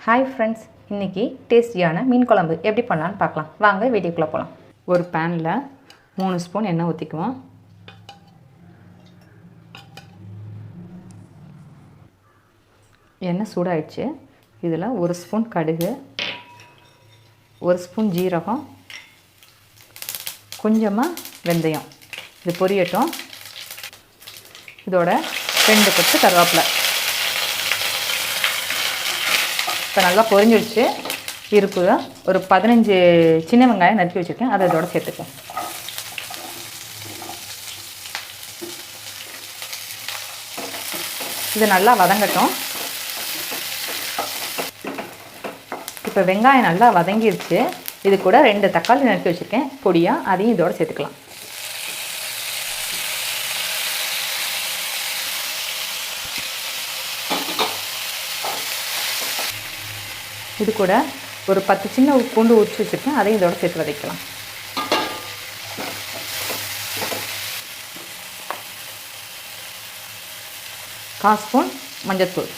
Hi friends, இன்றைக்கி டேஸ்டியான மீன் குழம்பு எப்படி பண்ணலான்னு பார்க்கலாம். வாங்க வீடியோக்குள்ளே போகலாம். ஒரு பேனில் 3 ஸ்பூன் எண்ணெய் ஊற்றிக்குவோம். எண்ணெய் சூடாயிடுச்சு. இதில் 1 ஸ்பூன் கடுகு, 1 ஸ்பூன் ஜீரகம், கொஞ்சமாக வெந்தயம். இது பொரியட்டும். இதோட 2 கொத்து கருவேப்பிலை. இப்போ நல்லா பொரிஞ்சிடுச்சு. இருக்குது ஒரு 15 சின்ன வெங்காயம் நறுக்கி வச்சுருக்கேன், அதை இதோட சேர்த்துப்போம். இது நல்லா வதங்கட்டும். இப்போ வெங்காயம் நல்லா வதங்கிடுச்சு. இது கூட 2 தக்காளி நறுக்கி வச்சுருக்கேன் பொடியாக, அதையும் இதோட சேர்த்துக்கலாம். இது கூட ஒரு 10 சின்ன பூண்டு உரிச்சு வச்சுருக்கேன், அதையும் இதோட சேர்த்து வதக்கலாம். கால் ஸ்பூன் மஞ்சள்தூள்,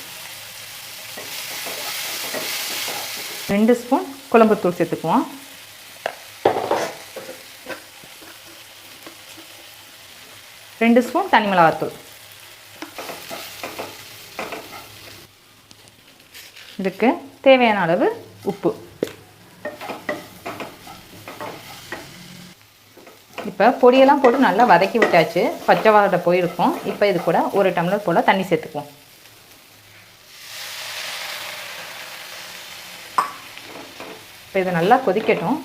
2 ஸ்பூன் குழம்புத்தூள் சேர்த்துக்குவோம். 2 ஸ்பூன் தனி மிளகாத்தூள். இதுக்கு தேவையான அளவு உப்பு. இப்போ பொடியெல்லாம் போட்டு நல்லா வதக்கி விட்டாச்சு. பச்சை வாடை போயிருக்கும். இப்போ இது கூட 1 டம்ளர் போல் தண்ணி சேர்த்துக்குவோம். இப்போ இதை நல்லா கொதிக்கட்டும்.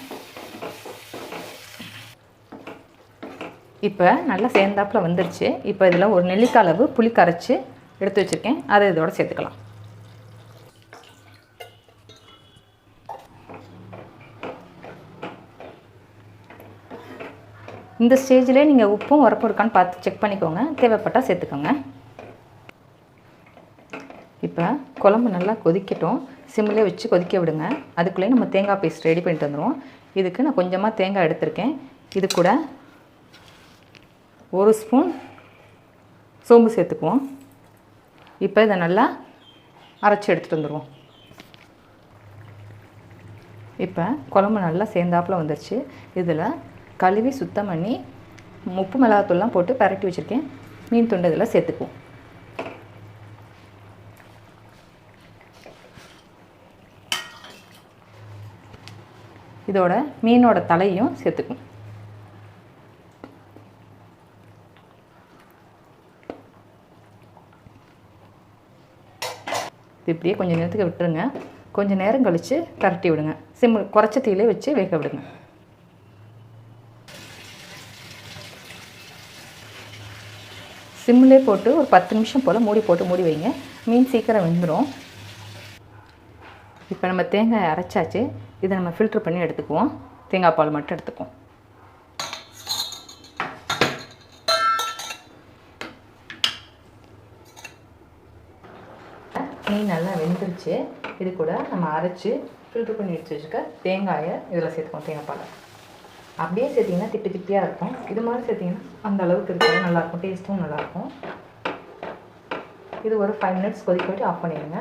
இப்போ நல்லா சேர்ந்தாப்பில் வந்துருச்சு. இப்போ இதில் ஒரு நெல்லிக்காய் அளவு புளி கரைச்சி எடுத்து வச்சுருக்கேன், அதை இதோட சேர்த்துக்கலாம். இந்த ஸ்டேஜில் நீங்கள் உப்பும் உரப்பும் இருக்கான்னு பார்த்து செக் பண்ணிக்கோங்க. தேவைப்பட்டால் சேர்த்துக்கோங்க. இப்போ குழம்பு நல்லா கொதிக்கட்டும். சிம்மிலே வச்சு கொதிக்க விடுங்க. அதுக்குள்ளேயே நம்ம தேங்காய் பேஸ்ட் ரெடி பண்ணிட்டு வந்துடுவோம். இதுக்கு நான் கொஞ்சமாக தேங்காய் எடுத்திருக்கேன். இது கூட 1 ஸ்பூன் சோம்பு சேர்த்துக்குவோம். இப்போ இதை நல்லா அரைச்சி எடுத்துகிட்டு வந்துடுவோம். இப்போ குழம்பு நல்லா சேர்ந்தாப்பில் வந்துடுச்சு. இதில் கழுவி சுத்தம் பண்ணி உப்பு மிளகாத்தூள்லாம் போட்டு பரட்டி வச்சுருக்கேன் மீன் துண்டு இதில் சேர்த்துக்குவோம். இதோட மீனோட தலையும் சேர்த்துக்குவோம். இது இப்படியே கொஞ்சம் நேரத்துக்கு விட்டுருங்க. கொஞ்சம் நேரம் கழித்து பரட்டி விடுங்க. குறைச்ச தீயிலே வச்சு வேக விடுங்க. சிம்மிலே போட்டு ஒரு 10 நிமிஷம் போல் மூடி வைங்க. மீன் சீக்கிரம் வெந்துடும். இப்போ நம்ம தேங்காய் அரைச்சாச்சு. இதை நம்ம ஃபில்ட்ரு பண்ணி எடுத்துக்குவோம். தேங்காய் பால் மட்டும் எடுத்துக்குவோம். மீன் நல்லா வெந்துருச்சு. இது கூட நம்ம அரைச்சி ஃபில்ட்ரு பண்ணி எடுத்து வச்சுக்க தேங்காயை இதில் சேர்த்துக்குவோம். தேங்காய் பாலை அப்படியே சேர்த்திங்கன்னா திட்டு திட்டியாக இருக்கும். இது மாதிரி சேர்த்திங்கன்னா அந்த அளவுக்கு இருக்கிறது நல்லாயிருக்கும். டேஸ்ட்டும் நல்லாயிருக்கும். இது ஒரு 5 மினிட்ஸ் கொதிக்க விட்டு ஆஃப் பண்ணிடுங்க.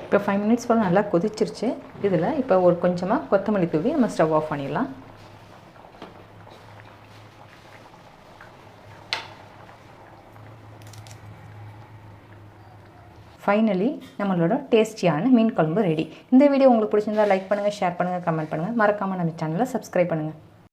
இப்போ 5 மினிட்ஸ் போல் நல்லா கொதிச்சிருச்சு. இதில் இப்போ ஒரு கொஞ்சமாக கொத்தமல்லி தூவி நம்ம ஸ்டவ் ஆஃப் பண்ணிடலாம். ஃபைனலி நம்மளோட டேஸ்டியான மீன் குழம்பு ரெடி. இந்த வீடியோ உங்களுக்கு பிடிச்சிருந்தா லைக் பண்ணுங்கள், ஷேர் பண்ணுங்கள், கமெண்ட் பண்ணுங்கள். மறக்காமல் நம்ம சேனலை சப்ஸ்கிரைப் பண்ணுங்கள்.